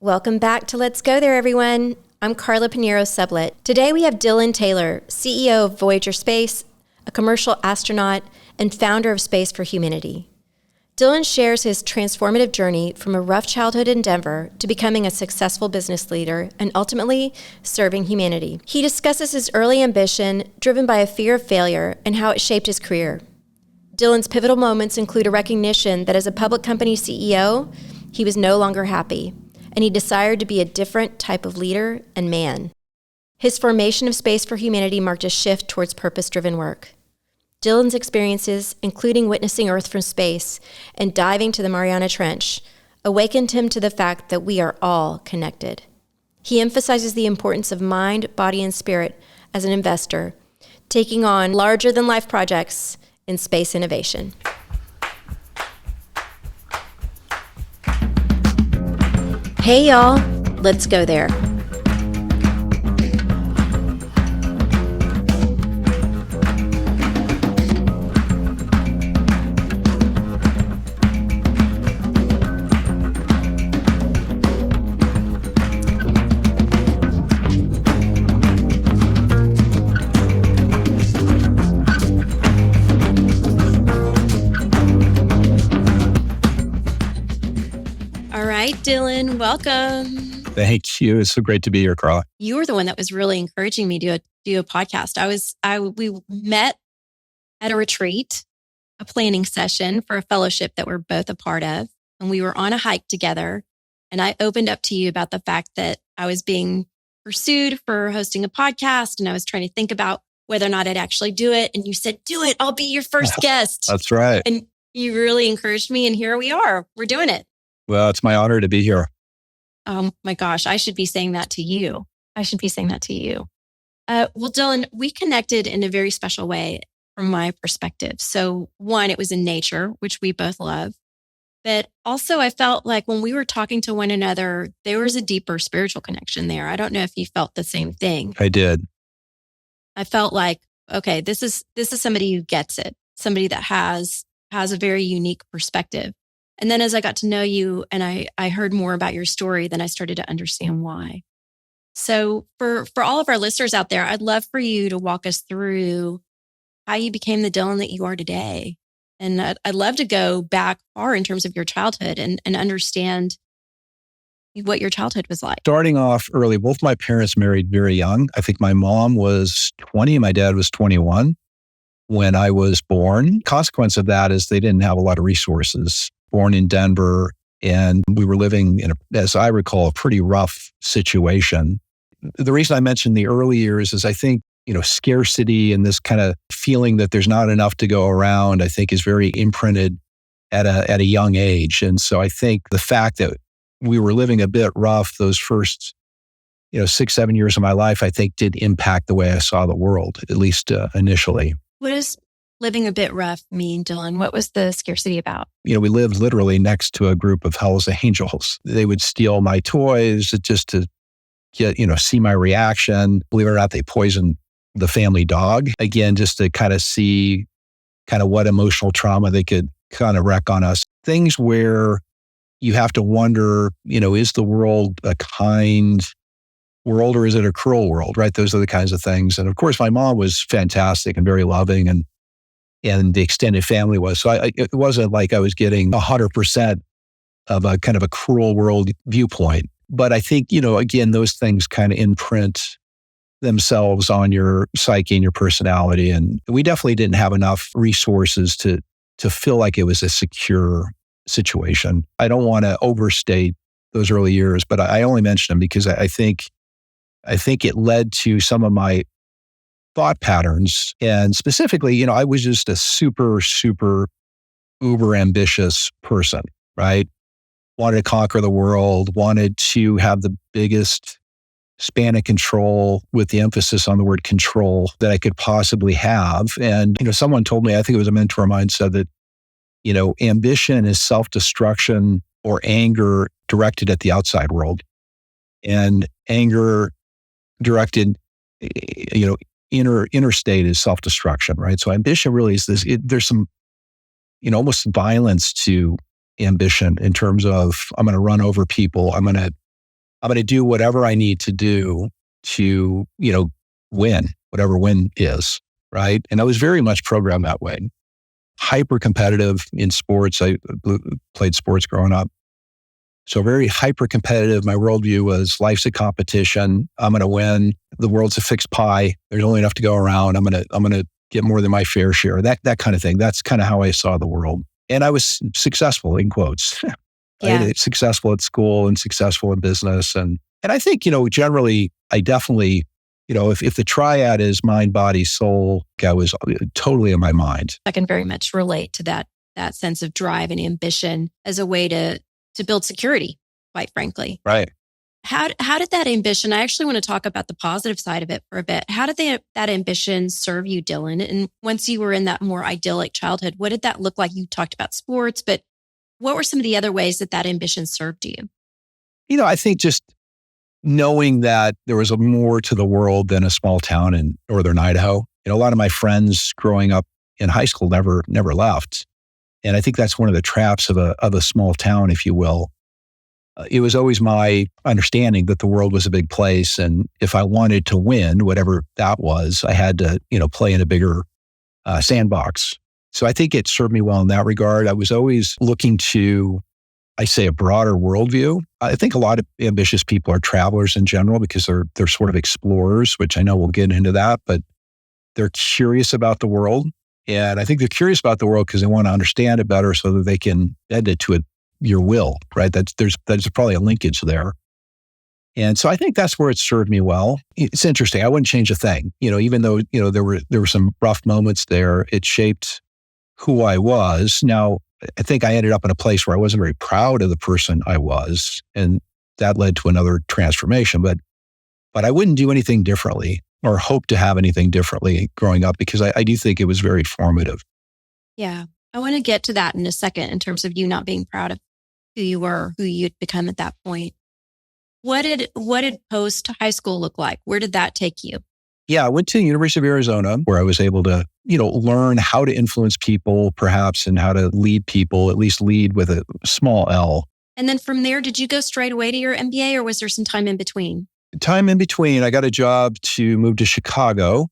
Welcome back to Let's Go There, everyone. I'm Carla Pinheiro-Sublet. Today we have Dylan Taylor, CEO of Voyager Space, a commercial astronaut, and founder of Space for Humanity. Dylan shares his transformative journey from a rough childhood in Denver to becoming a successful business leader and ultimately serving humanity. He discusses his early ambition, driven by a fear of failure, and how it shaped his career. Dylan's pivotal moments include a recognition that as a public company CEO, he was no longer happy, and he desired to be a different type of leader and man. His formation of Space for Humanity marked a shift towards purpose-driven work. Dylan's experiences, including witnessing Earth from space and diving to the Mariana Trench, awakened him to the fact that we are all connected. He emphasizes the importance of mind, body, and spirit as an investor, taking on larger-than-life projects in space innovation. Hey y'all, let's go there. Dylan, welcome. Thank you. It's so great to be here, Carla. You were the one that was really encouraging me to do a podcast. We met at a retreat, a planning session for a fellowship that we're both a part of. And we were on a hike together. And I opened up to you about the fact that I was being pursued for hosting a podcast. And I was trying to think about whether or not I'd actually do it. And you said, do it. I'll be your first guest. That's right. And you really encouraged me. And here we are. We're doing it. Well, it's my honor to be here. Oh my gosh, I should be saying that to you. Well, Dylan, we connected in a very special way from my perspective. So one, it was in nature, which we both love. But also I felt like when we were talking to one another, there was a deeper spiritual connection there. I don't know if you felt the same thing. I did. I felt like, okay, this is somebody who gets it, somebody that has a very unique perspective. And then as I got to know you and I heard more about your story, then I started to understand why. So for all of our listeners out there, I'd love for you to walk us through how you became the Dylan that you are today. And I'd love to go back far in terms of your childhood and understand what your childhood was like. Starting off early, both my parents married very young. I think my mom was 20, my dad was 21 when I was born. Consequence of that is they didn't have a lot of resources. Born in Denver, and we were living in, as I recall, a pretty rough situation. The reason I mentioned the early years is I think, scarcity and this kind of feeling that there's not enough to go around, I think is very imprinted at a young age. And so I think the fact that we were living a bit rough those first, 6-7 years of my life, I think did impact the way I saw the world, at least initially. What does living a bit rough mean, Dylan? What was the scarcity about? We lived literally next to a group of Hell's Angels. They would steal my toys just to get, see my reaction. Believe it or not, they poisoned the family dog. Again, just to kind of see kind of what emotional trauma they could kind of wreak on us. Things where you have to wonder, is the world a kind world or is it a cruel world, right? Those are the kinds of things. And of course, my mom was fantastic and very loving and the extended family was. So it wasn't like I was getting 100% of a kind of a cruel world viewpoint. But I think, again, those things kind of imprint themselves on your psyche and your personality. And we definitely didn't have enough resources to feel like it was a secure situation. I don't want to overstate those early years, but I only mention them because I think it led to some of my thought patterns. And specifically, I was just a super, super uber ambitious person, right? Wanted to conquer the world, wanted to have the biggest span of control with the emphasis on the word control that I could possibly have. And, someone told me, I think it was a mentor of mine, said that, ambition is self-destruction or anger directed at the outside world. And anger directed, inner state is self-destruction, right? So ambition really is this, there's some, almost violence to ambition in terms of, I'm going to run over people. I'm going to I'm going to do whatever I need to do to, win, whatever win is, right? And I was very much programmed that way. Hyper competitive in sports. I played sports growing up. So very hyper competitive. My worldview was life's a competition. I'm going to win. The world's a fixed pie. There's only enough to go around. I'm going to get more than my fair share. That kind of thing. That's kind of how I saw the world. And I was successful in quotes. Yeah. Right? Successful at school and successful in business. And I think, generally, I definitely, if the triad is mind, body, soul, I was totally in my mind. I can very much relate to that sense of drive and ambition as a way to build security, quite frankly. Right. How did that ambition, I actually want to talk about the positive side of it for a bit. How did that ambition serve you, Dylan? And once you were in that more idyllic childhood, what did that look like? You talked about sports, but what were some of the other ways that ambition served you? I think just knowing that there was more to the world than a small town in northern Idaho. A lot of my friends growing up in high school never left. And I think that's one of the traps of a small town, if you will. It was always my understanding that the world was a big place. And if I wanted to win, whatever that was, I had to, play in a bigger sandbox. So I think it served me well in that regard. I was always looking to, I say, a broader worldview. I think a lot of ambitious people are travelers in general because they're sort of explorers, which I know we'll get into that, but they're curious about the world. And I think they're curious about the world because they want to understand it better so that they can bend it to your will, right? There's probably a linkage there. And so I think that's where it served me well. It's interesting. I wouldn't change a thing. Even though, there were some rough moments there, it shaped who I was. Now, I think I ended up in a place where I wasn't very proud of the person I was. And that led to another transformation. But I wouldn't do anything differently or hope to have anything differently growing up because I do think it was very formative. Yeah. I want to get to that in a second in terms of you not being proud of who you were, who you'd become at that point. What did post high school look like? Where did that take you? Yeah, I went to the University of Arizona where I was able to, learn how to influence people perhaps and how to lead people, at least lead with a small L. And then from there, did you go straight away to your MBA or was there some time in between? Time in between, I got a job to move to Chicago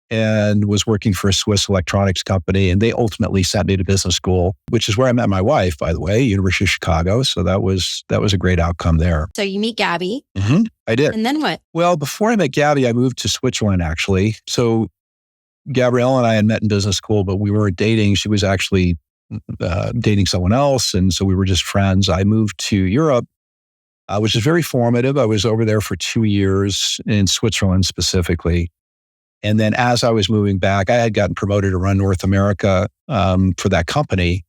and was working for a Swiss electronics company. And they ultimately sent me to business school, which is where I met my wife, by the way, University of Chicago. So that was a great outcome there. So you meet Gabby. Mm-hmm, I did. And then what? Well, before I met Gabby, I moved to Switzerland, actually. So Gabrielle and I had met in business school, but we weren't dating. She was actually dating someone else. And so we were just friends. I moved to Europe, which is very formative. I was over there for 2 years in Switzerland specifically. And then as I was moving back, I had gotten promoted to run North America for that company.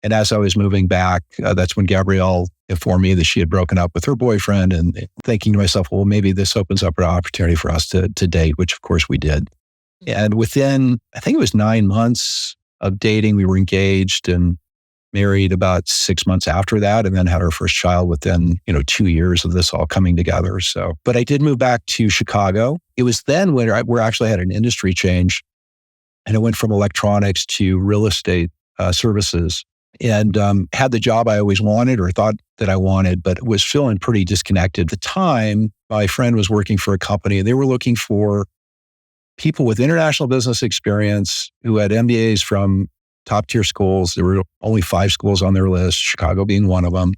And as I was moving back, that's when Gabrielle informed me that she had broken up with her boyfriend and thinking to myself, well, maybe this opens up an opportunity for us to date, which of course we did. And within, I think it was 9 months of dating, we were engaged and married about 6 months after that, and then had our first child within, 2 years of this all coming together. So, but I did move back to Chicago. It was then where I actually had an industry change, and I went from electronics to real estate services, and had the job I always wanted or thought that I wanted, but was feeling pretty disconnected. At the time, my friend was working for a company, and they were looking for people with international business experience who had MBAs from top tier schools. There were only 5 schools on their list, Chicago being one of them,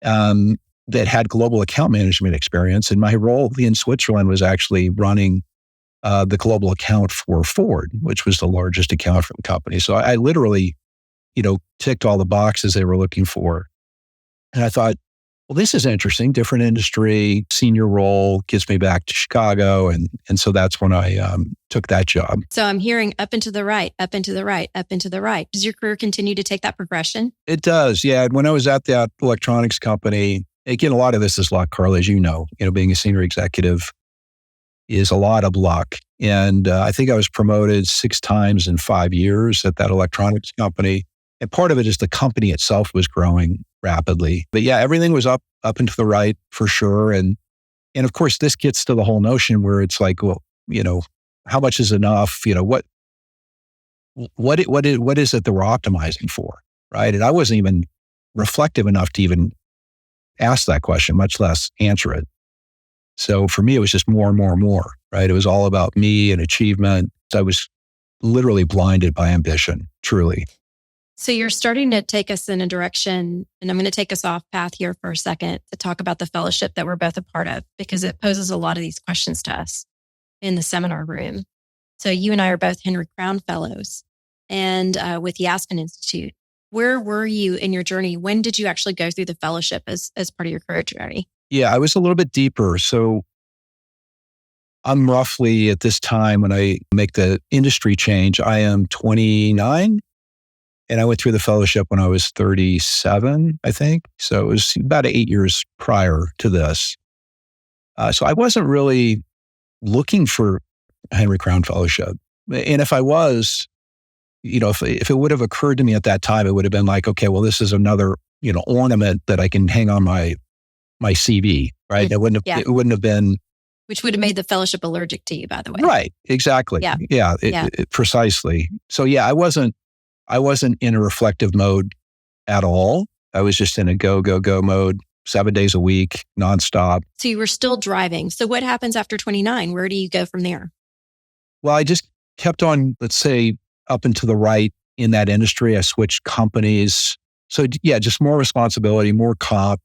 that had global account management experience. And my role in Switzerland was actually running the global account for Ford, which was the largest account for the company. So I literally, ticked all the boxes they were looking for. And I thought, well, this is interesting, different industry, senior role, gets me back to Chicago. And so that's when I took that job. So I'm hearing up and to the right, up and to the right, up and to the right. Does your career continue to take that progression? It does. Yeah. When I was at that electronics company, again, a lot of this is luck, Carla, as you know, being a senior executive is a lot of luck. And I think I was promoted 6 times in 5 years at that electronics company. And part of it is the company itself was growing rapidly. But yeah, everything was up and to the right for sure. And of course, this gets to the whole notion where it's like, well, how much is enough? What is it that we're optimizing for, right? And I wasn't even reflective enough to even ask that question, much less answer it. So for me, it was just more and more and more, right? It was all about me and achievement. I was literally blinded by ambition, truly. So you're starting to take us in a direction, and I'm going to take us off path here for a second to talk about the fellowship that we're both a part of, because it poses a lot of these questions to us in the seminar room. So you and I are both Henry Crown Fellows and with the Aspen Institute. Where were you in your journey? When did you actually go through the fellowship as part of your career journey? Yeah, I was a little bit deeper. So I'm roughly at this time when I make the industry change, I am 29. And I went through the fellowship when I was 37, I think. So it was about 8 years prior to this. So I wasn't really looking for a Henry Crown Fellowship. And if I was, if it would have occurred to me at that time, it would have been like, okay, well, this is another, ornament that I can hang on my CV, right? It wouldn't have been. Which would have made the fellowship allergic to you, by the way. Right. Exactly. Yeah. Precisely. So yeah, I wasn't in a reflective mode at all. I was just in a go mode, 7 days a week, nonstop. So you were still driving. So what happens after 29? Where do you go from there? Well, I just kept on, let's say, up and to the right in that industry. I switched companies. So yeah, just more responsibility, more comp,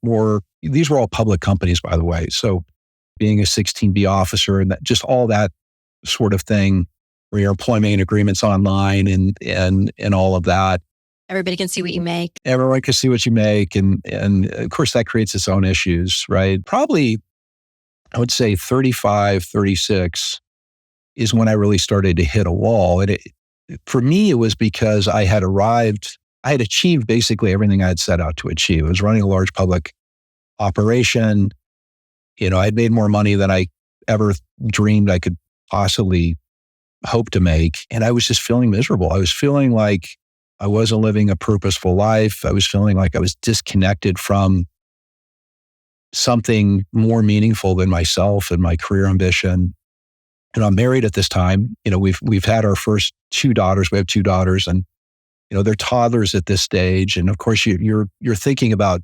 these were all public companies, by the way. So being a 16B officer and just all that sort of thing, where your employment agreements online and all of that. Everybody can see what you make. Everyone can see what you make. And of course, that creates its own issues, right? Probably, I would say 35, 36 is when I really started to hit a wall. And for me, it was because I had achieved basically everything I had set out to achieve. I was running a large public operation. I had made more money than I ever dreamed I could possibly hope to make. And I was just feeling miserable. I was feeling like I wasn't living a purposeful life. I was feeling like I was disconnected from something more meaningful than myself and my career ambition. And I'm married at this time. We've had our first 2 daughters. We have 2 daughters, and they're toddlers at this stage. And of course, you're thinking about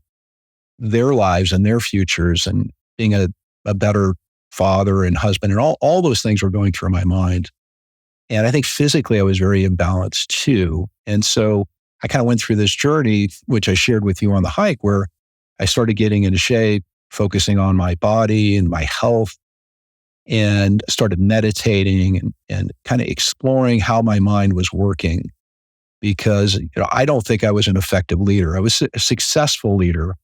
their lives and their futures, and being a better father and husband, and all those things were going through my mind. And I think physically I was very imbalanced too. And so I kind of went through this journey, which I shared with you on the hike, where I started getting into shape, focusing on my body and my health, and started meditating and kind of exploring how my mind was working. Because I don't think I was an effective leader. I was a successful leader,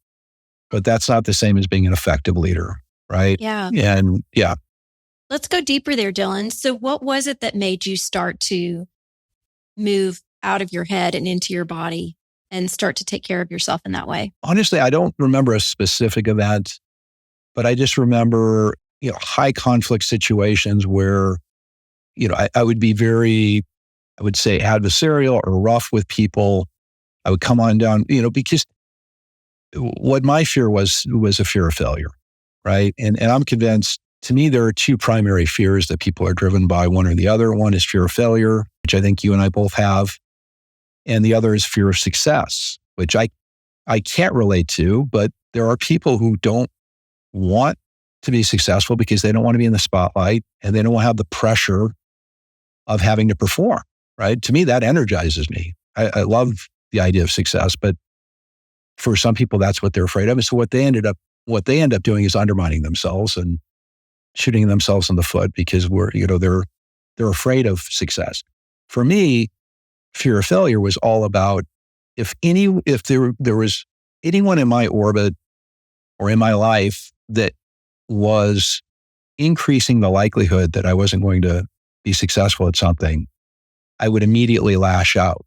but that's not the same as being an effective leader, right? Yeah. And yeah. Let's go deeper there, Dylan. So what was it that made you start to move out of your head and into your body and start to take care of yourself in that way? Honestly, I don't remember a specific event, but I just remember, high conflict situations where, I would be very, I would say, adversarial or rough with people. I would come on down, because what my fear was a fear of failure, right? And I'm convinced, to me, there are 2 primary fears that people are driven by, one or the other. One is fear of failure, which I think you and I both have. And the other is fear of success, which I can't relate to, but there are people who don't want to be successful because they don't want to be in the spotlight and they don't have the pressure of having to perform, right? To me, that energizes me. I love the idea of success, but for some people, that's what they're afraid of. And so what they end up doing is undermining themselves and shooting themselves in the foot because they're afraid of success. For me, fear of failure was all about if there was anyone in my orbit or in my life that was increasing the likelihood that I wasn't going to be successful at something, I would immediately lash out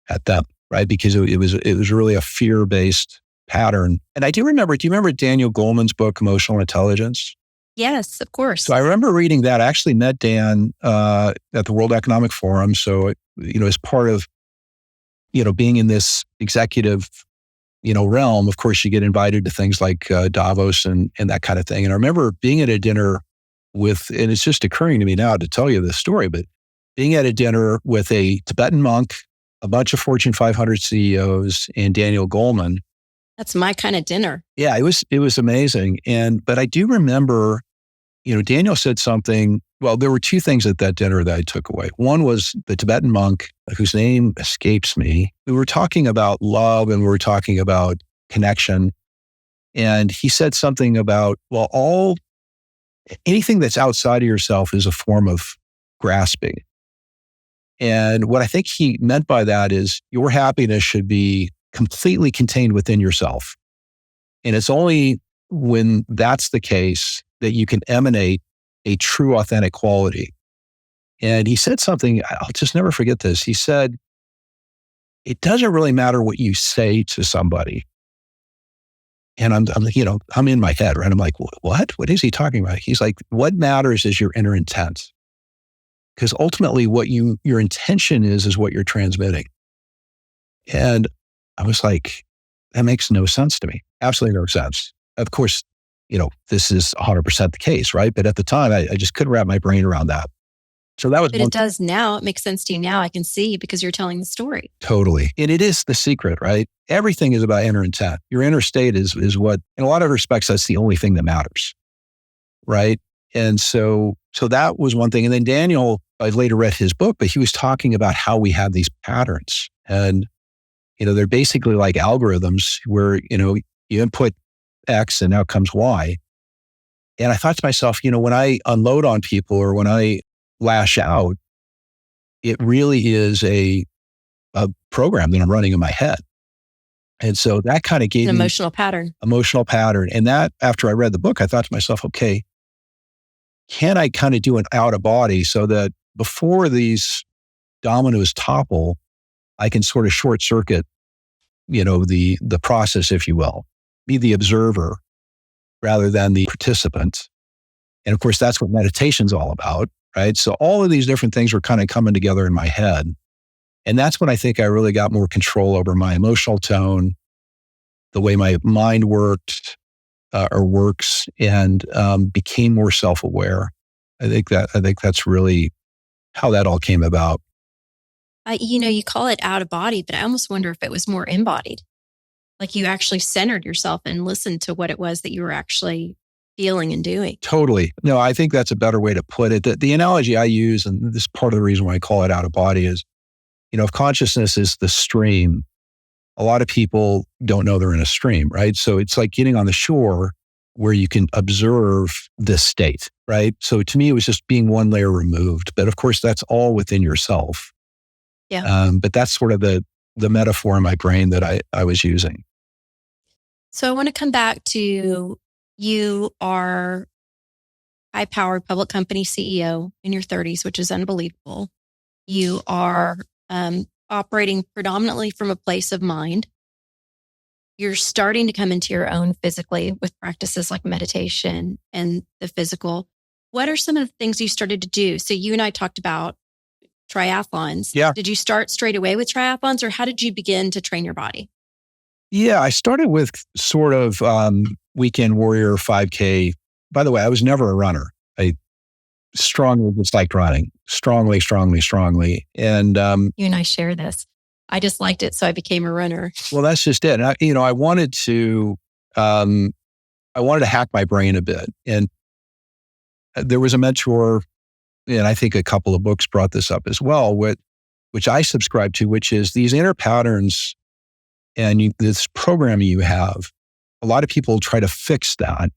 at them, right? Because it was really a fear-based pattern. And do you remember Daniel Goleman's book, Emotional Intelligence? Yes, of course. So I remember reading that. I actually met Dan at the World Economic Forum. So, as part of, being in this executive, realm, of course, you get invited to things like Davos and that kind of thing. And I remember being at a dinner and it's just occurring to me now to tell you this story, but being at a dinner with a Tibetan monk, a bunch of Fortune 500 CEOs, and Daniel Goleman. That's my kind of dinner. Yeah, it was amazing. But I do remember Daniel said something. Well, there were two things at that dinner that I took away. One was the Tibetan monk, whose name escapes me. We were talking about love and we were talking about connection. And he said something about, well, anything that's outside of yourself is a form of grasping. And what I think he meant by that is your happiness should be completely contained within yourself. And it's only when that's the case that you can emanate a true, authentic quality. And he said something, I'll just never forget this. He said, it doesn't really matter what you say to somebody. And I'm in my head, right? I'm like, what? What is he talking about? He's like, what matters is your inner intent. Because ultimately what your intention is what you're transmitting. And I was like, that makes no sense to me. Absolutely no sense. Of course, this is 100% the case, right? But at the time, I just couldn't wrap my brain around that. So that was But it does now. It makes sense to you now. I can see because you're telling the story. Totally. And it is the secret, right? Everything is about inner intent. Your inner state is what, in a lot of respects, that's the only thing that matters, right? And so that was one thing. And then Daniel, I later read his book, but he was talking about how we have these patterns. And, they're basically like algorithms where, you input X and out comes Y. And I thought to myself, when I unload on people or when I lash out, it really is a program that I'm running in my head. And so that kind of gave an me emotional pattern. And that, after I read the book, I thought to myself, okay, can I kind of do an out of body so that before these dominoes topple, I can sort of short circuit, the process, if you will, be the observer rather than the participant. And of course, that's what meditation's all about, right? So all of these different things were kind of coming together in my head. And that's when I think I really got more control over my emotional tone, the way my mind worked or works, and became more self-aware. I think that's really how that all came about. You call it out of body, but I almost wonder if it was more embodied. Like you actually centered yourself and listened to what it was that you were actually feeling and doing. Totally. No, I think that's a better way to put it. The analogy I use, and this is part of the reason why I call it out of body, is, if consciousness is the stream, a lot of people don't know they're in a stream, right? So it's like getting on the shore where you can observe this state, right? So to me, it was just being one layer removed. But of course, that's all within yourself. Yeah. But that's sort of the metaphor in my brain that I was using. So I want to come back to, you are high-powered public company CEO in your 30s, which is unbelievable. You are operating predominantly from a place of mind. You're starting to come into your own physically with practices like meditation and the physical. What are some of the things you started to do? So you and I talked about triathlons. Yeah. Did you start straight away with triathlons, or how did you begin to train your body? Yeah, I started with sort of weekend warrior 5K. By the way, I was never a runner. I strongly disliked running. Strongly. And you and I share this. I just liked it, so I became a runner. Well, that's just it. And I wanted to hack my brain a bit. And there was a mentor, and I think a couple of books brought this up as well, which I subscribe to, which is these inner patterns and this programming you have. A lot of people try to fix that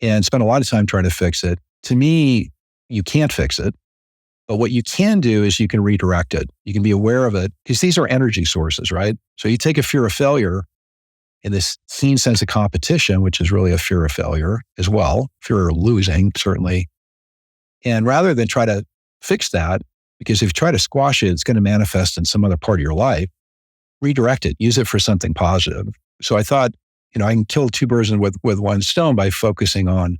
and spend a lot of time trying to fix it. To me, you can't fix it. But what you can do is you can redirect it. You can be aware of it, because these are energy sources, right? So you take a fear of failure and this keen sense of competition, which is really a fear of failure as well, fear of losing, certainly. And rather than try to fix that, because if you try to squash it, it's going to manifest in some other part of your life, redirect it, use it for something positive. So I thought, I can kill two birds with one stone by focusing on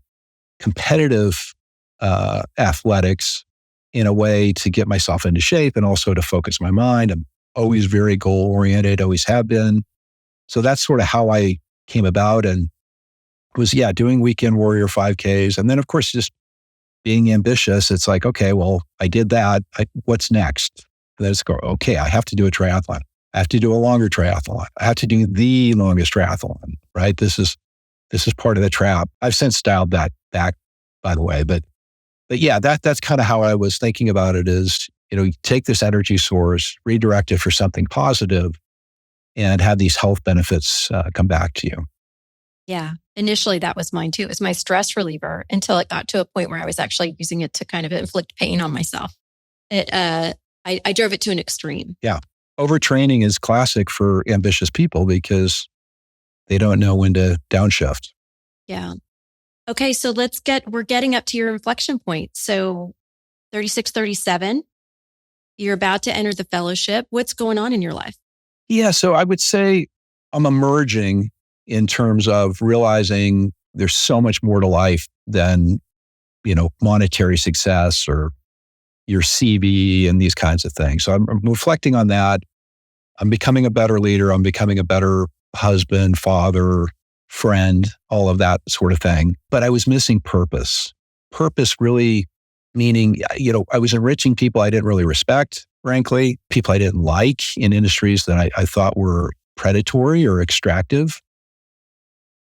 competitive athletics in a way to get myself into shape and also to focus my mind. I'm always very goal-oriented, always have been. So that's sort of how I came about, and was, doing weekend warrior 5Ks. And then, of course, just being ambitious. It's like, okay, well, I did that. What's next? And then it's go, okay, I have to do a triathlon. I have to do a longer triathlon. I have to do the longest triathlon, right? This is part of the trap. I've since dialed that back, by the way. But yeah, that's kind of how I was thinking about it is, you take this energy source, redirect it for something positive, and have these health benefits come back to you. Yeah. Initially, that was mine too. It was my stress reliever until it got to a point where I was actually using it to kind of inflict pain on myself. I drove it to an extreme. Yeah. Overtraining is classic for ambitious people because they don't know when to downshift. Yeah. Okay. So we're getting up to your inflection point. So 36, 37, you're about to enter the fellowship. What's going on in your life? Yeah. So I would say I'm emerging in terms of realizing there's so much more to life than, monetary success or your CV and these kinds of things. So I'm reflecting on that. I'm becoming a better leader. I'm becoming a better husband, father, friend, all of that sort of thing. But I was missing purpose. Purpose really meaning, I was enriching people I didn't really respect, frankly, people I didn't like in industries that I thought were predatory or extractive.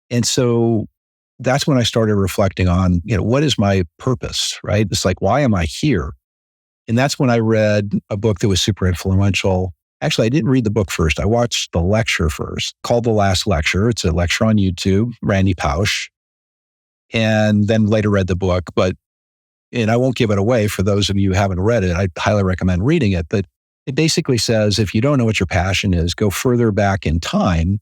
And so that's when I started reflecting on, what is my purpose, right? It's like, why am I here? And that's when I read a book that was super influential. Actually, I didn't read the book first. I watched the lecture first, called The Last Lecture. It's a lecture on YouTube, Randy Pausch. And then later read the book. And I won't give it away for those of you who haven't read it. I highly recommend reading it. But it basically says, if you don't know what your passion is, go further back in time.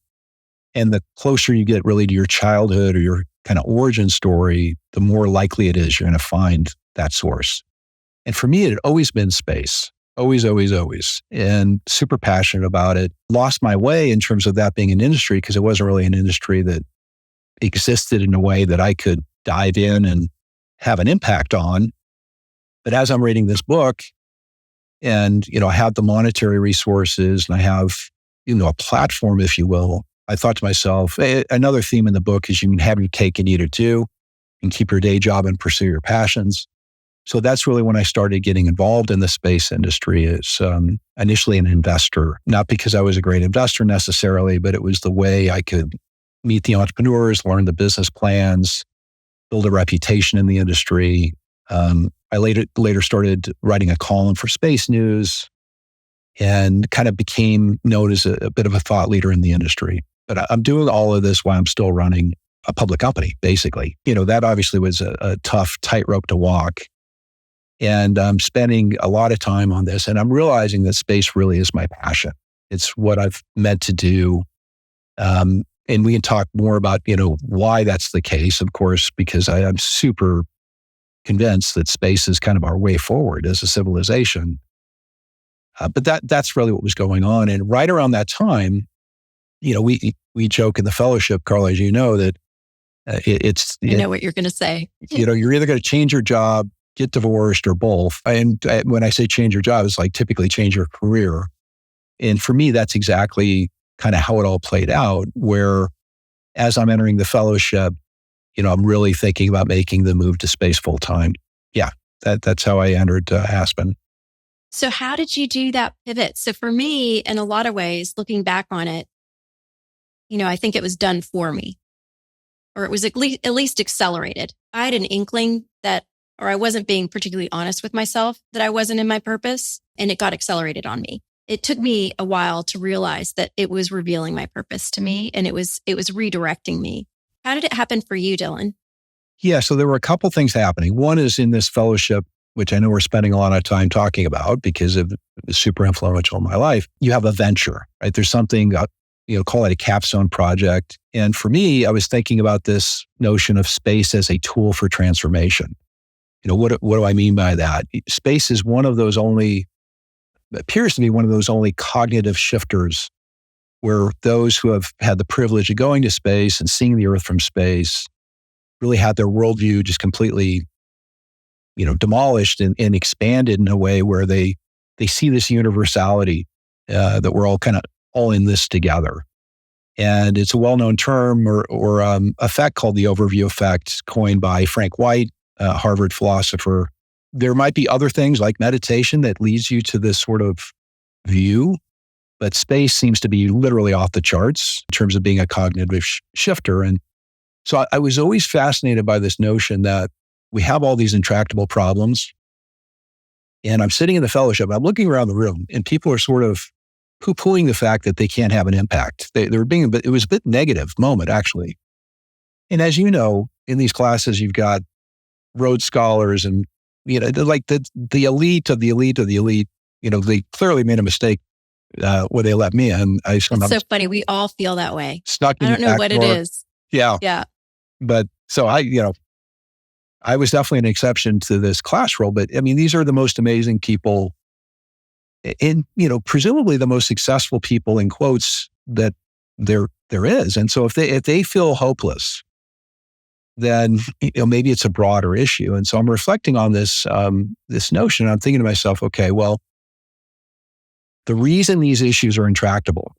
And the closer you get really to your childhood or your kind of origin story, the more likely it is you're going to find that source. And for me, it had always been space. Always, always, always. And super passionate about it. Lost my way in terms of that being an industry because it wasn't really an industry that existed in a way that I could dive in and have an impact on. But as I'm reading this book and, I have the monetary resources and I have, a platform, if you will, I thought to myself, another theme in the book is you can have your cake and eat it too and keep your day job and pursue your passions. So that's really when I started getting involved in the space industry as initially an investor, not because I was a great investor necessarily, but it was the way I could meet the entrepreneurs, learn the business plans, build a reputation in the industry. I later started writing a column for Space News and kind of became known as a bit of a thought leader in the industry. But I'm doing all of this while I'm still running a public company, basically. That obviously was a tough tightrope to walk. And I'm spending a lot of time on this. And I'm realizing that space really is my passion. It's what I've meant to do. And we can talk more about, why that's the case, of course, because I am super convinced that space is kind of our way forward as a civilization. But that's really what was going on. And right around that time, we joke in the fellowship, Carla, as you know, that I know what you're going to say. You're either going to change your job, get divorced, or both. And when I say change your job, it's like typically change your career. And for me, that's exactly kind of how it all played out, where as I'm entering the fellowship, I'm really thinking about making the move to space full time. Yeah, that's how I entered Aspen. So how did you do that pivot? So for me, in a lot of ways, looking back on it, I think it was done for me, or it was at least accelerated. I had an inkling or I wasn't being particularly honest with myself that I wasn't in my purpose, and it got accelerated on me. It took me a while to realize that it was revealing my purpose to me, and it was redirecting me. How did it happen for you, Dylan? Yeah, so there were a couple things happening. One is in this fellowship, which I know we're spending a lot of time talking about because it was super influential in my life. You have a venture, right? There's something, call it a capstone project. And for me, I was thinking about this notion of space as a tool for transformation. What do I mean by that? Space is appears to be one of those only cognitive shifters where those who have had the privilege of going to space and seeing the Earth from space really had their worldview just completely, demolished and expanded in a way where they see this universality that we're all in this together. And it's a well-known term or effect called the overview effect, coined by Frank White, a Harvard philosopher. There might be other things like meditation that leads you to this sort of view, but space seems to be literally off the charts in terms of being a cognitive shifter. And so I was always fascinated by this notion that we have all these intractable problems. And I'm sitting in the fellowship, I'm looking around the room, and people are sort of poo-pooing the fact that they can't have an impact. They were being it was a bit negative moment, actually. And as you know, in these classes, you've got Rhodes Scholars and, like the elite of the elite of the elite. They clearly made a mistake when they let me in. It's so funny. We all feel that way. Snuck in I don't know what it is. Yeah. Yeah. But so I was definitely an exception to this class rule. But I mean, these are the most amazing people and, presumably the most successful people in quotes that there is. And so if they feel hopeless, then maybe it's a broader issue. And so I'm reflecting on this this notion. I'm thinking to myself, okay, well, the reason these issues are intractable,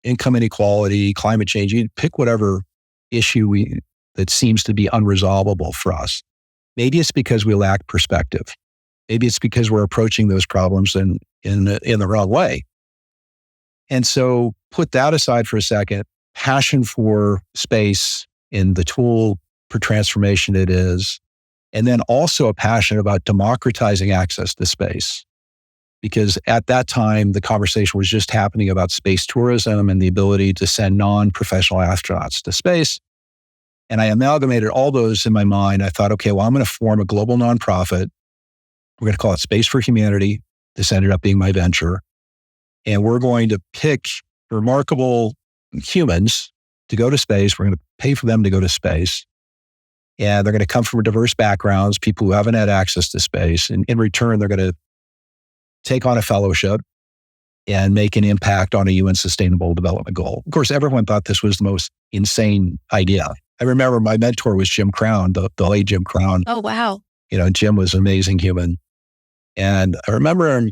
income inequality, climate change, you pick whatever issue that seems to be unresolvable for us. Maybe it's because we lack perspective. Maybe it's because we're approaching those problems in the wrong way. And so put that aside for a second, passion for space and the tool for transformation it is, and then also a passion about democratizing access to space. Because at that time, the conversation was just happening about space tourism and the ability to send non-professional astronauts to space. And I amalgamated all those in my mind. I thought, okay, well, I'm going to form a global nonprofit. We're going to call it Space for Humanity. This ended up being my venture. And we're going to pick remarkable humans to go to space. We're going to pay for them to go to space. And they're going to come from diverse backgrounds, people who haven't had access to space. And in return, they're going to take on a fellowship and make an impact on a UN Sustainable Development Goal. Of course, everyone thought this was the most insane idea. I remember my mentor was Jim Crown, the late Jim Crown. Oh, wow. Jim was an amazing human. And I remember him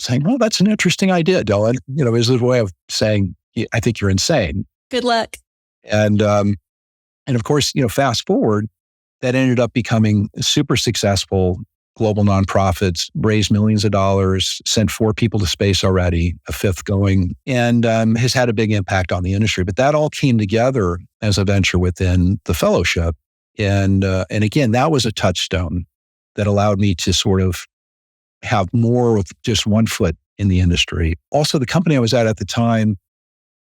saying, well, that's an interesting idea, Dylan. It was his way of saying, I think you're insane. Good luck. And of course, fast forward, that ended up becoming super successful. Global nonprofits, raised millions of dollars, sent 4 people to space already, a 5th going, and has had a big impact on the industry. But that all came together as a venture within the fellowship. And again, that was a touchstone that allowed me to sort of have more with just one foot in the industry. Also, the company I was at the time,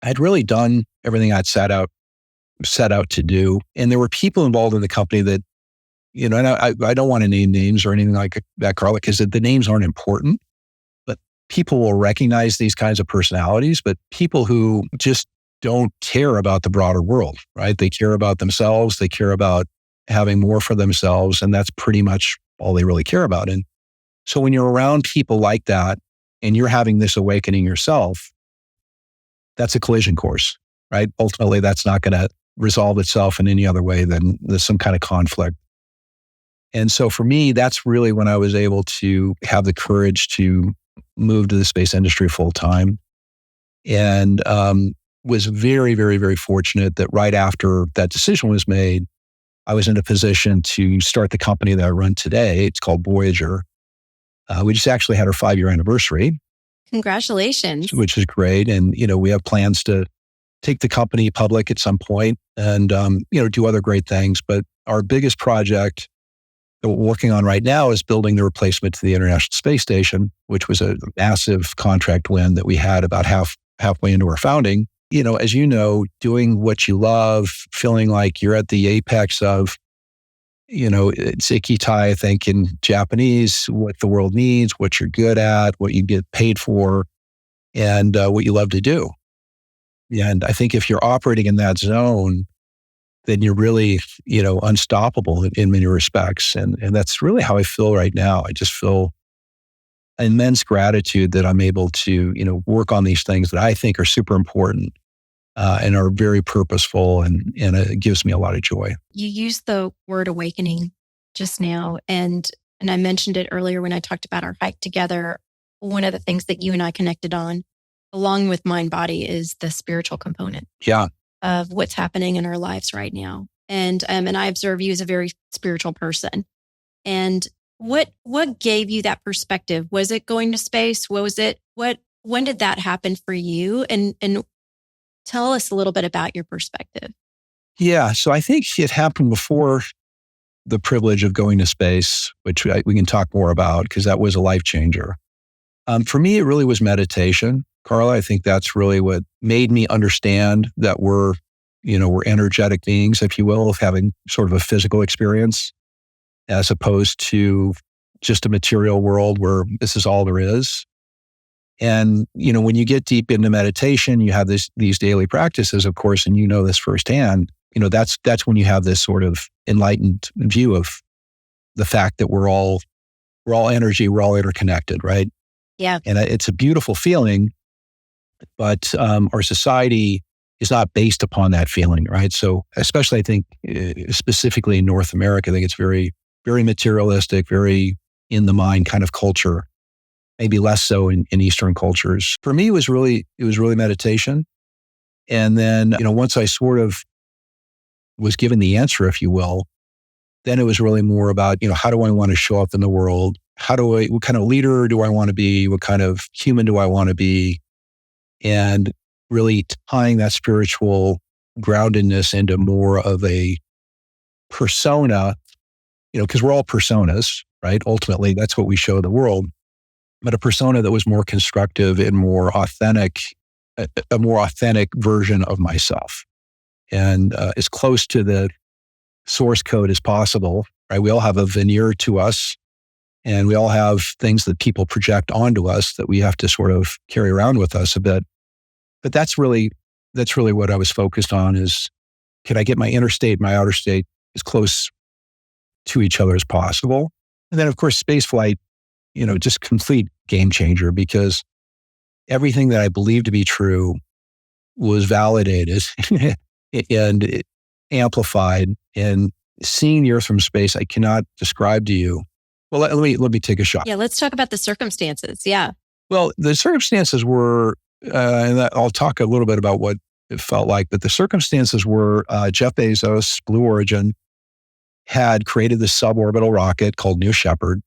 I'd really done everything I'd set out to do. And there were people involved in the company that, and I don't want to name names or anything like that, Carla, because the names aren't important, but people will recognize these kinds of personalities, but people who just don't care about the broader world, right? They care about themselves. They care about having more for themselves. And that's pretty much all they really care about. And so when you're around people like that and you're having this awakening yourself, that's a collision course, right? Ultimately, that's not going to resolve itself in any other way than there's some kind of conflict. And so for me, that's really when I was able to have the courage to move to the space industry full time. And was very, very, very fortunate that right after that decision was made, I was in a position to start the company that I run today. It's called Voyager. We just actually had our 5-year anniversary. Congratulations. Which is great. And, we have plans to take the company public at some point and, do other great things. But our biggest project that we're working on right now is building the replacement to the International Space Station, which was a massive contract win that we had about halfway into our founding. As you know, doing what you love, feeling like you're at the apex of, it's ikitai, I think, in Japanese, what the world needs, what you're good at, what you get paid for, and what you love to do. And I think if you're operating in that zone, then you're really, unstoppable in many respects. And that's really how I feel right now. I just feel immense gratitude that I'm able to, work on these things that I think are super important and are very purposeful, and it gives me a lot of joy. You used the word awakening just now, and I mentioned it earlier when I talked about our hike together. One of the things that you and I connected on, along with mind body, is the spiritual component. Yeah. Of what's happening in our lives right now. And I observe you as a very spiritual person. And what gave you that perspective? Was it going to space? When did that happen for you? And tell us a little bit about your perspective. Yeah. So I think it happened before the privilege of going to space, which we can talk more about because that was a life changer. For me, it really was meditation, Carla. I think that's really what made me understand that we're energetic beings, if you will, of having sort of a physical experience as opposed to just a material world where this is all there is. And, when you get deep into meditation, you have these daily practices, of course, and you know this firsthand, that's when you have this sort of enlightened view of the fact that we're all energy, we're all interconnected, right? Yeah. And it's a beautiful feeling, but our society is not based upon that feeling, right? So especially, I think, specifically in North America, I think it's very, very materialistic, very in the mind kind of culture, maybe less so in Eastern cultures. For me, it was really meditation. And then, once I sort of was given the answer, if you will, then it was really more about, how do I want to show up in the world? What kind of leader do I want to be? What kind of human do I want to be? And really tying that spiritual groundedness into more of a persona, because we're all personas, right? Ultimately, that's what we show the world. But a persona that was more constructive and more authentic, a more authentic version of myself. And as close to the source code as possible, right? We all have a veneer to us, and we all have things that people project onto us that we have to sort of carry around with us a bit. But that's really what I was focused on is, can I get my inner state, my outer state as close to each other as possible? And then, of course, space flight, just complete game changer, because everything that I believed to be true was validated and amplified. And seeing the Earth from space, I cannot describe to you. Well, let me take a shot. Yeah, let's talk about the circumstances. Yeah. Well, the circumstances were, and I'll talk a little bit about what it felt like, but the circumstances were Jeff Bezos, Blue Origin, had created this suborbital rocket called New Shepard,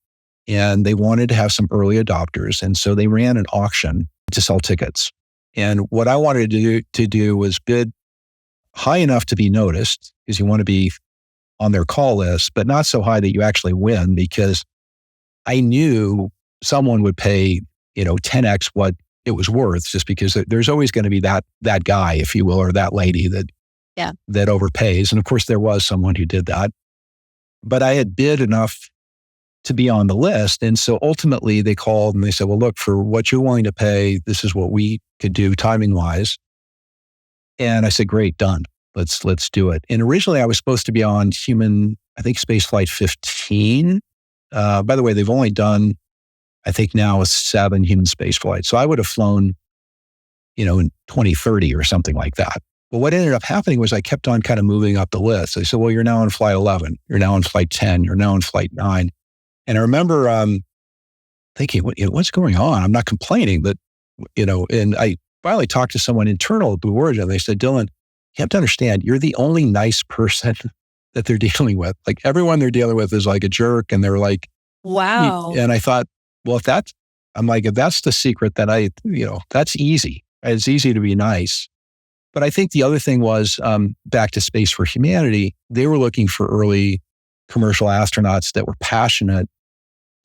and they wanted to have some early adopters. And so they ran an auction to sell tickets. And what I wanted to do was bid high enough to be noticed, because you want to be on their call list, but not so high that you actually win, because I knew someone would pay, 10x what it was worth, just because there's always going to be that guy, if you will, or that lady that overpays. And of course, there was someone who did that. But I had bid enough to be on the list. And so ultimately they called and they said, well, look, for what you're willing to pay, this is what we could do timing wise. And I said, great, done. Let's do it. And originally I was supposed to be on human, I think, space flight 15. By the way, they've only done, I think now, 7 human space flights. So I would have flown, in 2030 or something like that. But what ended up happening was I kept on kind of moving up the list. They said, well, you're now on flight 11. You're now on flight 10. You're now on flight 9. And I remember thinking, what's going on? I'm not complaining, but, and I finally talked to someone internal at Blue Origin. They said, Dylan, you have to understand, you're the only nice person that they're dealing with. Like, everyone they're dealing with is like a jerk. And they're like, wow. And I thought, well, if that's the secret, then that's easy. Right? It's easy to be nice. But I think the other thing was, back to Space for Humanity, they were looking for early commercial astronauts that were passionate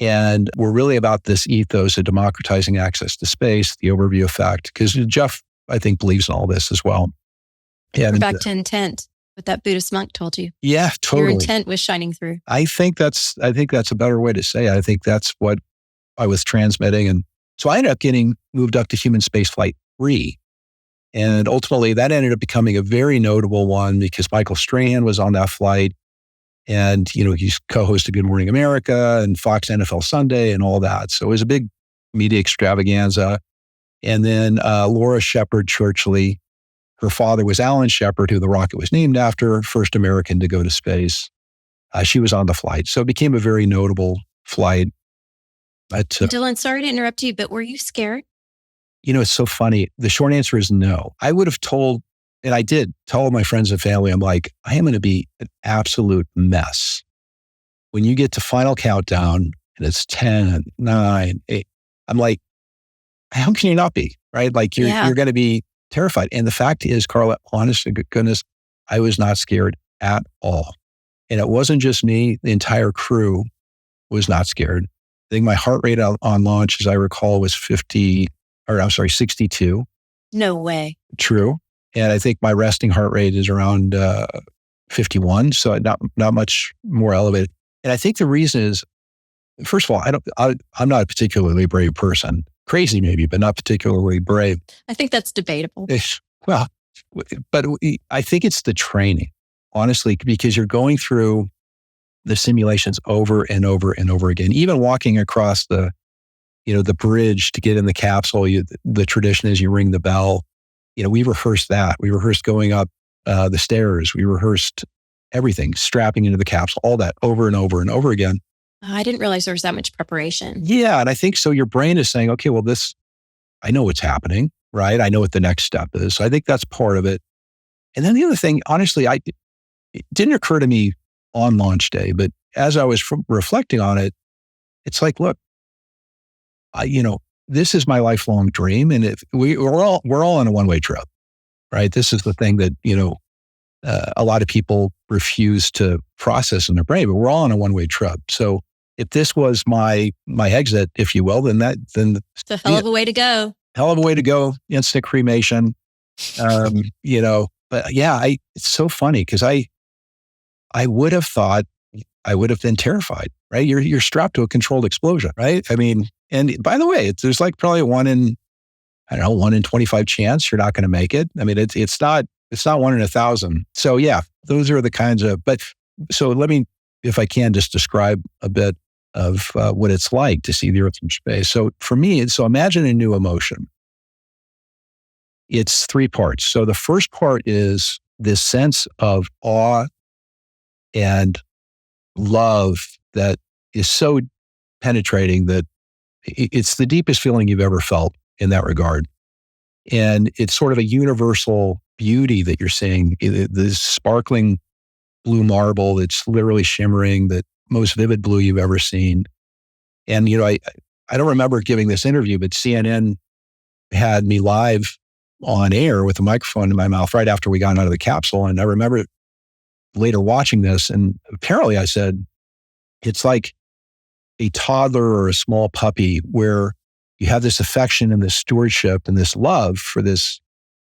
and were really about this ethos of democratizing access to space, the overview effect, because Jeff, I think, believes in all this as well. And we're back to intent, what that Buddhist monk told you. Yeah, totally. Your intent was shining through. I think that's a better way to say it. I think that's what I was transmitting. And so I ended up getting moved up to human space flight 3. And ultimately that ended up becoming a very notable one, because Michael Strahan was on that flight. And, he's co-hosted Good Morning America and Fox NFL Sunday and all that. So it was a big media extravaganza. And then Laura Shepard Churchley, her father was Alan Shepard, who the rocket was named after, first American to go to space. She was on the flight. So it became a very notable flight. But, Dylan, sorry to interrupt you, but were you scared? It's so funny. The short answer is no. I would have told, and I did tell all my friends and family, I'm like, I am going to be an absolute mess. When you get to final countdown and it's 10, 9, 8, I'm like, how can you not be, right? Like you're going to be terrified. And the fact is, Carla, honest to goodness, I was not scared at all. And it wasn't just me, the entire crew was not scared. I think my heart rate on launch, as I recall, was 62. No way. True. And I think my resting heart rate is around 51. So not much more elevated. And I think the reason is, first of all, I'm not a particularly brave person. Crazy maybe, but not particularly brave. I think that's debatable. Well, but I think it's the training, honestly, because you're going through the simulations over and over and over again. Even walking across the bridge to get in the capsule, the tradition is you ring the bell. We rehearsed that. We rehearsed going up the stairs. We rehearsed everything, strapping into the capsule, all that over and over and over again. I didn't realize there was that much preparation. Yeah. And I think so your brain is saying, okay, well, I know what's happening, right? I know what the next step is. So I think that's part of it. And then the other thing, honestly, it didn't occur to me on launch day, but as I was reflecting on it, it's like, look, this is my lifelong dream. And if we're all on a one-way trip, right? This is the thing that, a lot of people refuse to process in their brain, but we're all on a one-way trip. So if this was my exit, if you will, then it's a hell of a way to go. Hell of a way to go. Instant cremation. But yeah, it's so funny because I would have thought I would have been terrified, right? You're strapped to a controlled explosion, right? I mean, and by the way, there's like probably 1 in 25 chance you're not going to make it. I mean, it's not 1 in 1,000. So yeah, those are the kinds of, so let me, if I can, just describe a bit of what it's like to see the Earth from space. So for me, imagine a new emotion. It's 3 parts. So the first part is this sense of awe and love that is so penetrating that it's the deepest feeling you've ever felt in that regard. And it's sort of a universal beauty that you're seeing, this sparkling blue marble that's literally shimmering, the most vivid blue you've ever seen. And, I don't remember giving this interview, but CNN had me live on air with a microphone in my mouth right after we got out of the capsule. And I remember later watching this, and apparently I said, it's like a toddler or a small puppy where you have this affection and this stewardship and this love for this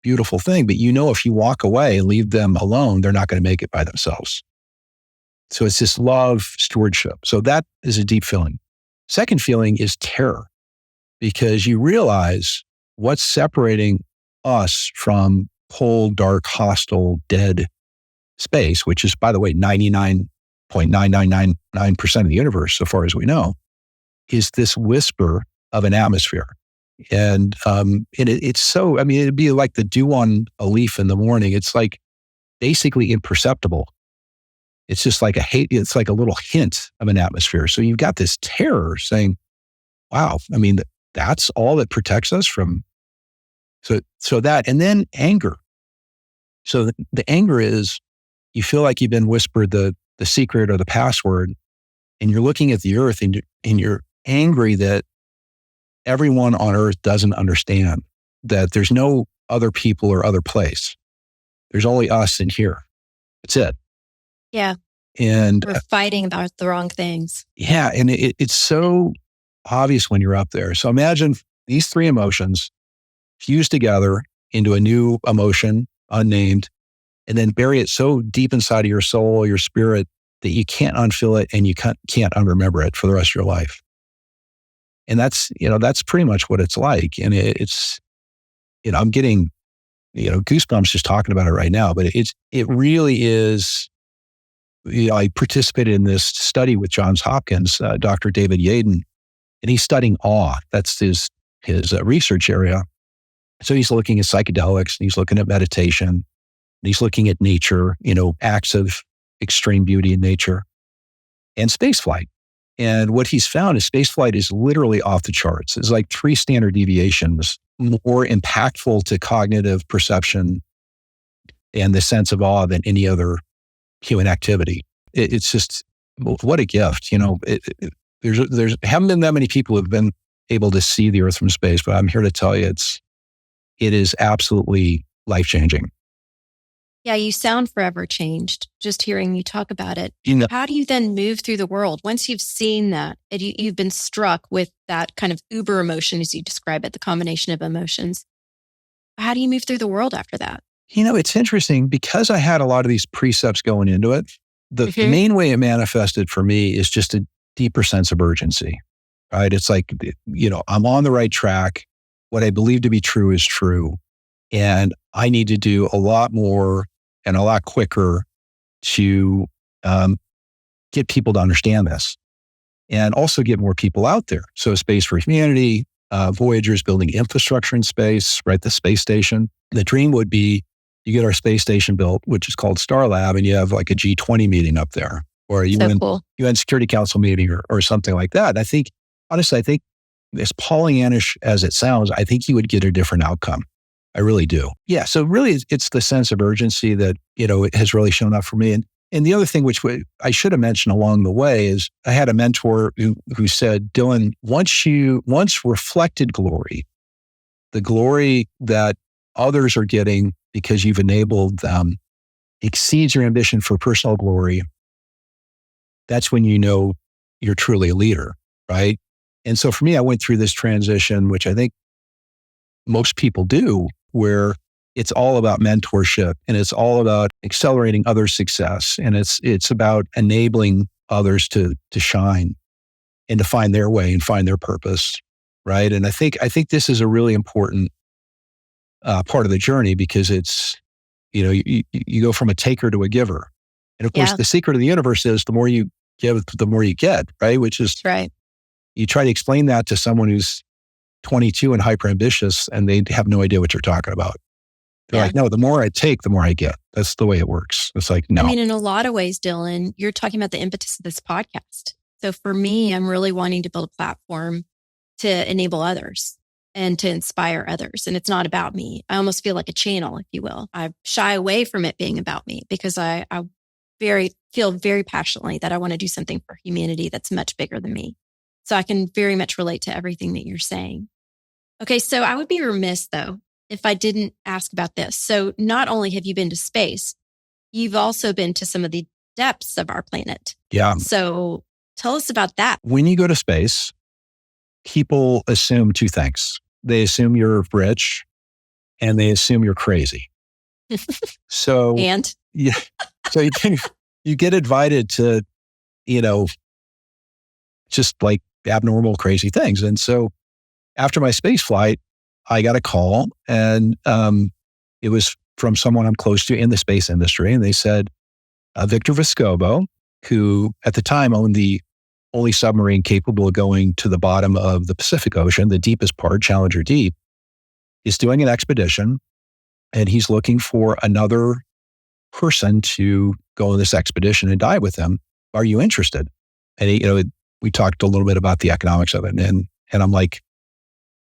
beautiful thing. But if you walk away and leave them alone, they're not going to make it by themselves. So it's this love, stewardship. So that is a deep feeling. Second feeling is terror, because you realize what's separating us from cold, dark, hostile, dead space, which is, by the way, 99.9999% of the universe, so far as we know, is this whisper of an atmosphere. And it's so, I mean, it'd be like the dew on a leaf in the morning. It's like basically imperceptible. It's just like it's like a little hint of an atmosphere. So you've got this terror saying, wow, I mean, that's all that protects us from. So that, and then anger. So the anger is, you feel like you've been whispered the secret or the password, and you're looking at the Earth and you're angry that everyone on Earth doesn't understand that there's no other people or other place. There's only us in here. That's it. Yeah. And we're fighting about the wrong things. Yeah. And it's so obvious when you're up there. So imagine these 3 emotions fused together into a new emotion, unnamed, and then bury it so deep inside of your soul, your spirit, that you can't unfeel it and you can't unremember it for the rest of your life. And that's pretty much what it's like. And it's, I'm getting, goosebumps just talking about it right now, but it really is, I participated in this study with Johns Hopkins, Dr. David Yaden, and he's studying awe. That's his research area. So he's looking at psychedelics, and he's looking at meditation, and he's looking at nature, acts of extreme beauty in nature, and spaceflight. And what he's found is spaceflight is literally off the charts. It's like 3 standard deviations more impactful to cognitive perception and the sense of awe than any other human activity. It's just, what a gift. There's haven't been that many people who've been able to see the Earth from space, but I'm here to tell you it is absolutely life-changing. Yeah, you sound forever changed just hearing you talk about it. You know, How do you then move through the world once you've seen that and you've been struck with that kind of uber emotion, as you describe it, the combination of emotions? How do you move through the world after that? it's interesting because I had a lot of these precepts going into it. The Hmm. main way it manifested for me is just a deeper sense of urgency, right? It's like, I'm on the right track. What I believe to be true is true. And I need to do a lot more and a lot quicker to um, get people to understand this and also get more people out there. So Space for Humanity, Voyager is building infrastructure in space, right? The space station. The dream would be you get our space station built, which is called Star Lab, and you have like a G20 meeting up there or a Cool. UN Security Council meeting or something like that. And I think, honestly, as Pollyannish as it sounds, I think you would get a different outcome. I really do. Yeah. So really, it's the sense of urgency that, it has really shown up for me. And the other thing, which I should have mentioned along the way, is I had a mentor who said, Dylan, once reflected glory, the glory that others are getting because you've enabled them exceeds your ambition for personal glory, that's when you know you're truly a leader, right? And so for me, I went through this transition, which I think most people do, where it's all about mentorship and it's all about accelerating others' success. And it's about enabling others to shine and to find their way and find their purpose. Right. And I think this is a really important part of the journey because it's, you go from a taker to a giver. And of course, Yeah. the secret of the universe is the more you give, the more you get, right? Which is, That's right. you try to explain that to someone who's 22 and hyper ambitious and they have no idea what you're talking about. They're like, no, the more I take, the more I get. That's the way it works. It's like, no. I mean, in a lot of ways, Dylan, you're talking about the impetus of this podcast. So for me, I'm really wanting to build a platform to enable others and to inspire others. And it's not about me. I almost feel like a channel, if you will. I shy away from it being about me because I feel very passionately that I want to do something for humanity that's much bigger than me. So I can very much relate to everything that you're saying. Okay, so I would be remiss though if I didn't ask about this. So not only have you been to space, you've also been to some of the depths of our planet. Yeah. So tell us about that. When you go to space, people assume two things. They assume you're rich and they assume you're crazy. So, And yeah. So you get invited to, just like abnormal, crazy things. And so after my space flight, I got a call and it was from someone I'm close to in the space industry. And they said, Victor Vescovo, who at the time owned the only submarine capable of going to the bottom of the Pacific Ocean, the deepest part, Challenger Deep, is doing an expedition. And he's looking for another person to go on this expedition and dive with him. Are you interested? And we talked a little bit about the economics of it. And I'm like,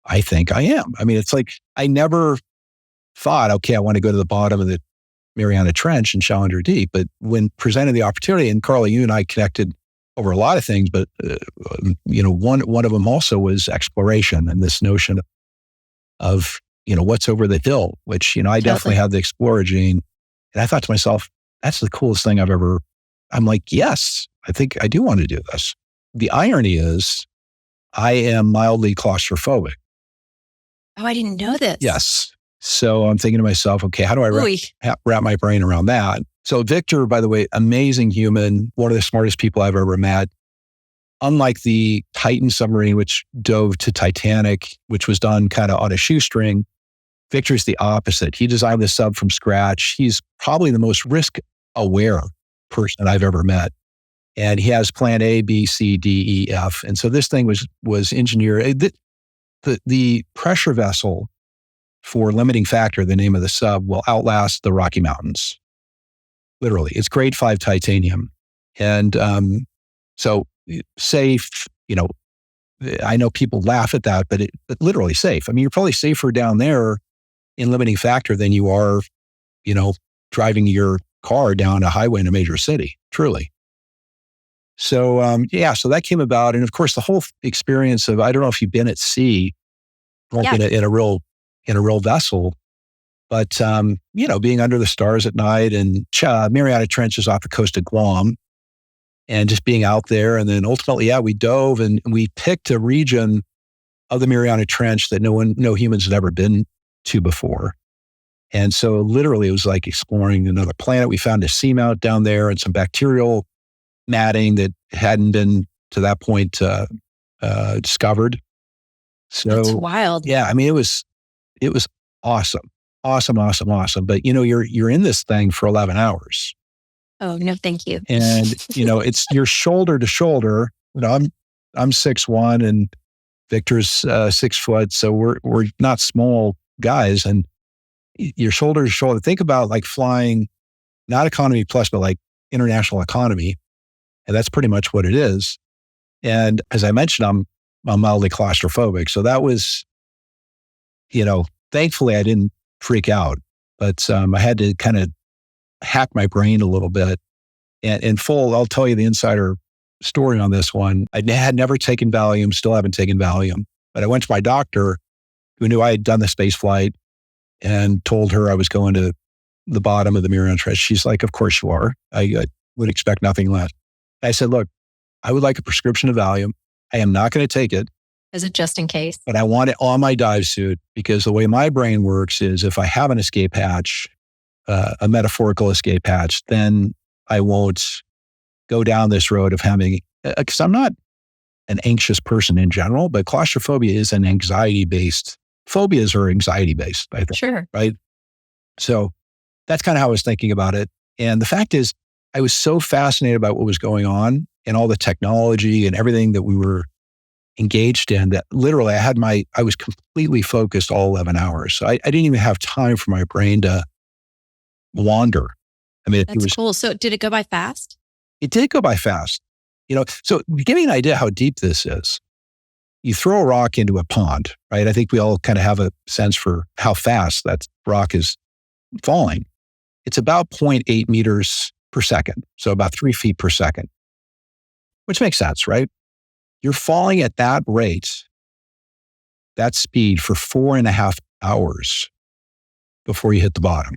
I think I am. I mean, it's like, I never thought, okay, I want to go to the bottom of the Mariana Trench and Challenger Deep. But when presented the opportunity, and Carla, you and I connected over a lot of things, but one of them also was exploration and this notion of what's over the hill, which I definitely have the explorer gene. And I thought to myself, that's the coolest thing I've ever. I'm like, yes, I think I do want to do this. The irony is, I am mildly claustrophobic. oh, I didn't know this. Yes. So I'm thinking to myself, okay, how do I wrap my brain around that? So Victor, by the way, amazing human, one of the smartest people I've ever met. Unlike the Titan submarine, which dove to Titanic, which was done kind of on a shoestring, Victor's the opposite. He designed the sub from scratch. He's probably the most risk-aware person I've ever met. And he has plan A, B, C, D, E, F. And so this thing was engineered. The pressure vessel for limiting factor, the name of the sub, will outlast the Rocky Mountains. Literally, it's grade 5 titanium. And so safe, I know people laugh at that, but literally safe. I mean, you're probably safer down there in limiting factor than you are, driving your car down a highway in a major city, truly. So, so that came about. And of course, the whole experience of, I don't know if you've been at sea, like in a real vessel, But, being under the stars at night and Mariana Trench is off the coast of Guam and just being out there. And then ultimately, we dove and we picked a region of the Mariana Trench that no humans had ever been to before. And so literally it was like exploring another planet. We found a seamount down there and some bacterial matting that hadn't been to that point discovered. So that's wild. Yeah, I mean, it was awesome. Awesome. But you're in this thing for 11 hours. Oh, no, thank you. And, it's your shoulder to shoulder. I'm 6'1" and Victor's 6 foot. So we're not small guys, and your shoulder to shoulder. Think about like flying, not economy plus, but like international economy. And that's pretty much what it is. And as I mentioned, I'm mildly claustrophobic. So that was, thankfully I didn't freak out, but I had to kind of hack my brain a little bit. And in full, I'll tell you the insider story on this one. I had never taken Valium, still haven't taken Valium, but I went to my doctor who knew I had done the space flight and told her I was going to the bottom of the Mariana Trench. She's like, of course you are. I would expect nothing less. I said, look, I would like a prescription of Valium. I am not going to take it. As a just in case. But I want it on my dive suit because the way my brain works is if I have an escape hatch, a metaphorical escape hatch, then I won't go down this road of having, because I'm not an anxious person in general, but claustrophobia is an anxiety-based, phobias are anxiety-based, I think. Sure. Right? So that's kind of how I was thinking about it. And the fact is, I was so fascinated about what was going on and all the technology and everything that we were engaged in that literally I was completely focused all 11 hours. So I didn't even have time for my brain to wander. I mean, that's cool. So did it go by fast? It did go by fast. So to give you an idea how deep this is, you throw a rock into a pond, right? I think we all kind of have a sense for how fast that rock is falling. It's about 0.8 meters per second. So about 3 feet per second, which makes sense, right? You're falling at that rate, that speed for 4.5 hours before you hit the bottom.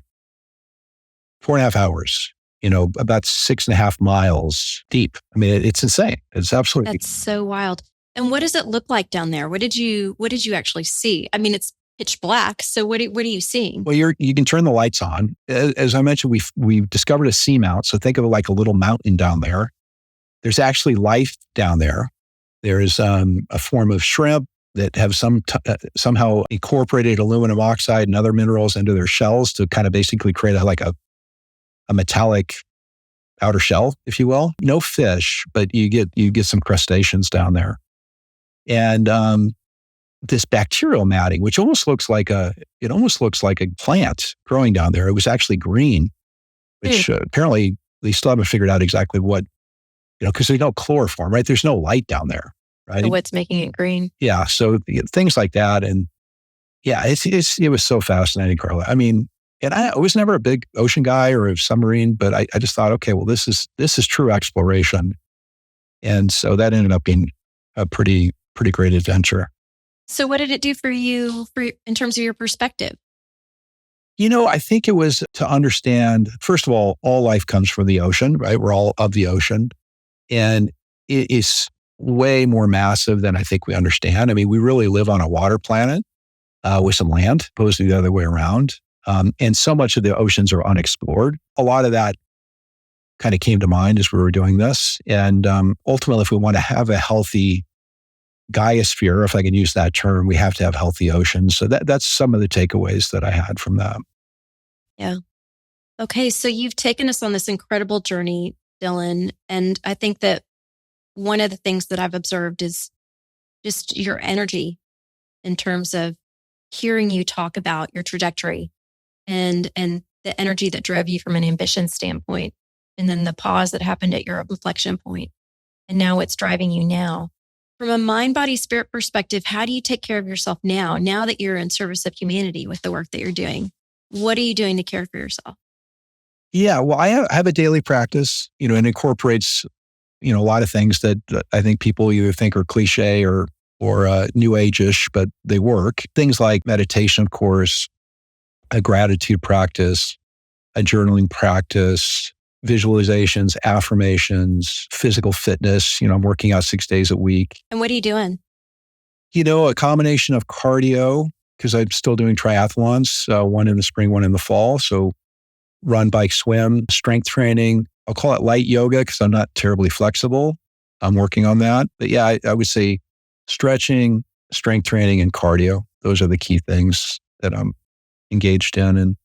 4.5 hours, about 6.5 miles deep. I mean, it's insane. It's absolutely. That's so wild. And what does it look like down there? What did you actually see? I mean, it's pitch black. So what are you seeing? Well, you can turn the lights on. As I mentioned, we discovered a seamount. So think of it like a little mountain down there. There's actually life down there. There's a form of shrimp that have somehow incorporated aluminum oxide and other minerals into their shells to kind of basically create a metallic outer shell, if you will. No fish, but you get some crustaceans down there. And this bacterial matting, which almost looks like a plant growing down there. It was actually green, which apparently they still haven't figured out exactly what, because there's no chloroform, right? There's no light down there, right? So what's making it green? Yeah. So things like that. And yeah, it was so fascinating, Carla. I mean, and I was never a big ocean guy or a submarine, but I just thought, okay, well, this is true exploration. And so that ended up being a pretty great adventure. So what did it do for you in terms of your perspective? I think it was to understand, first of all life comes from the ocean, right? We're all of the ocean. And it is way more massive than I think we understand. I mean, we really live on a water planet with some land, opposed to the other way around. And so much of the oceans are unexplored. A lot of that kind of came to mind as we were doing this. And ultimately, if we want to have a healthy Gaiosphere, if I can use that term, we have to have healthy oceans. So that's some of the takeaways that I had from that. Yeah. Okay. So you've taken us on this incredible journey, Dylan. And I think that one of the things that I've observed is just your energy in terms of hearing you talk about your trajectory and the energy that drove you from an ambition standpoint. And then the pause that happened at your reflection point. And now it's driving you now. From a mind, body, spirit perspective, how do you take care of yourself now that you're in service of humanity with the work that you're doing? What are you doing to care for yourself? Yeah, well, I have a daily practice, and incorporates, a lot of things that I think people either think are cliche or new age-ish, but they work. Things like meditation, of course. a gratitude practice, a journaling practice, visualizations, affirmations, physical fitness. I'm working out 6 days a week. And what are you doing? A combination of cardio, because I'm still doing triathlons, one in the spring, one in the fall. So run, bike, swim, strength training. I'll call it light yoga because I'm not terribly flexible. I'm working on that. But yeah, I would say stretching, strength training, and cardio. Those are the key things that I'm engaged in. And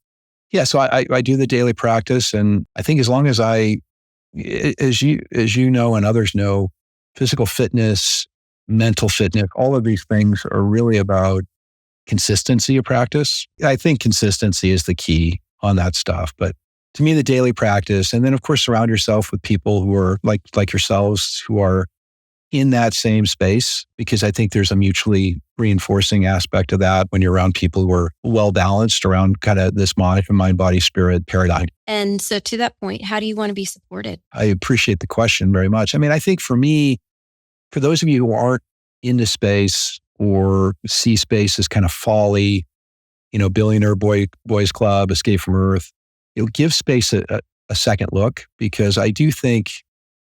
yeah, so I do the daily practice. And I think as long as as you know and others know, physical fitness, mental fitness, all of these things are really about consistency of practice. I think consistency is the key on that stuff. But to me, the daily practice, and then of course, surround yourself with people who are like yourselves, who are in that same space, because I think there's a mutually reinforcing aspect of that when you're around people who are well balanced around kind of this mind, body, spirit paradigm. And so to that point, how do you want to be supported? I appreciate the question very much. I mean, I think for me, for those of you who aren't into space or see space as kind of folly, billionaire boys club, escape from Earth, give space a second look, because I do think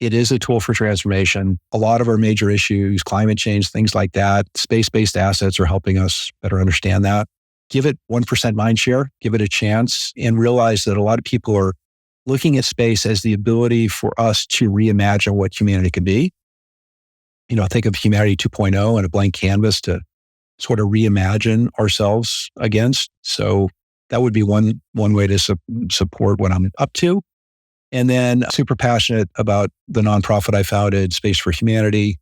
it is a tool for transformation. A lot of our major issues, climate change, things like that, space-based assets are helping us better understand that. Give it 1% mind share, give it a chance, and realize that a lot of people are looking at space as the ability for us to reimagine what humanity could be. Think of humanity 2.0 and a blank canvas to sort of reimagine ourselves against. So that would be one way to support what I'm up to. And then super passionate about the nonprofit I founded, Space for Humanity.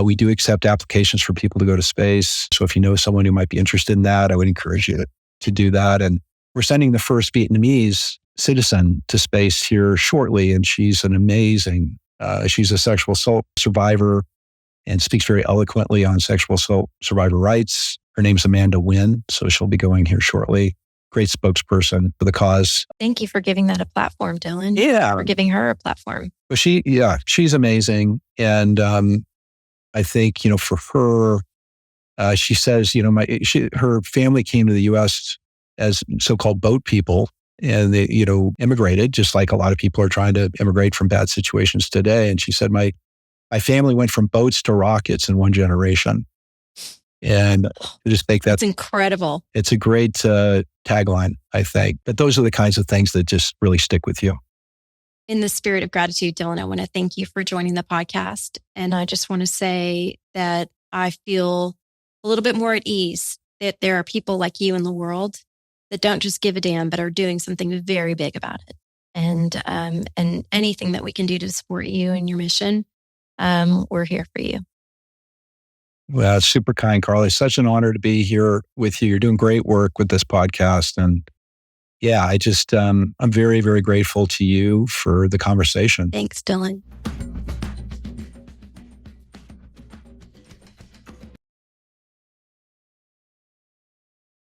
We do accept applications for people to go to space. So if you know someone who might be interested in that, I would encourage you to do that. And we're sending the first Vietnamese citizen to space here shortly. And she's an amazing, she's a sexual assault survivor and speaks very eloquently on sexual assault survivor rights. Her name's Amanda Nguyen. So she'll be going here shortly. Great spokesperson for the cause. Thank you for giving that a platform, Dylan. Yeah. For giving her a platform. Well, she's amazing. And I think, for her, she says, her family came to the U.S. as so-called boat people, and they, immigrated, just like a lot of people are trying to immigrate from bad situations today. And she said, my family went from boats to rockets in one generation. And I just think that's incredible. It's a great tagline, I think. But those are the kinds of things that just really stick with you. In the spirit of gratitude, Dylan, I want to thank you for joining the podcast. And I just want to say that I feel a little bit more at ease that there are people like you in the world that don't just give a damn, but are doing something very big about it. And anything that we can do to support you and your mission, we're here for you. Well, it's super kind, Carla. It's such an honor to be here with you. You're doing great work with this podcast. And yeah, I'm very, very grateful to you for the conversation. Thanks, Dylan.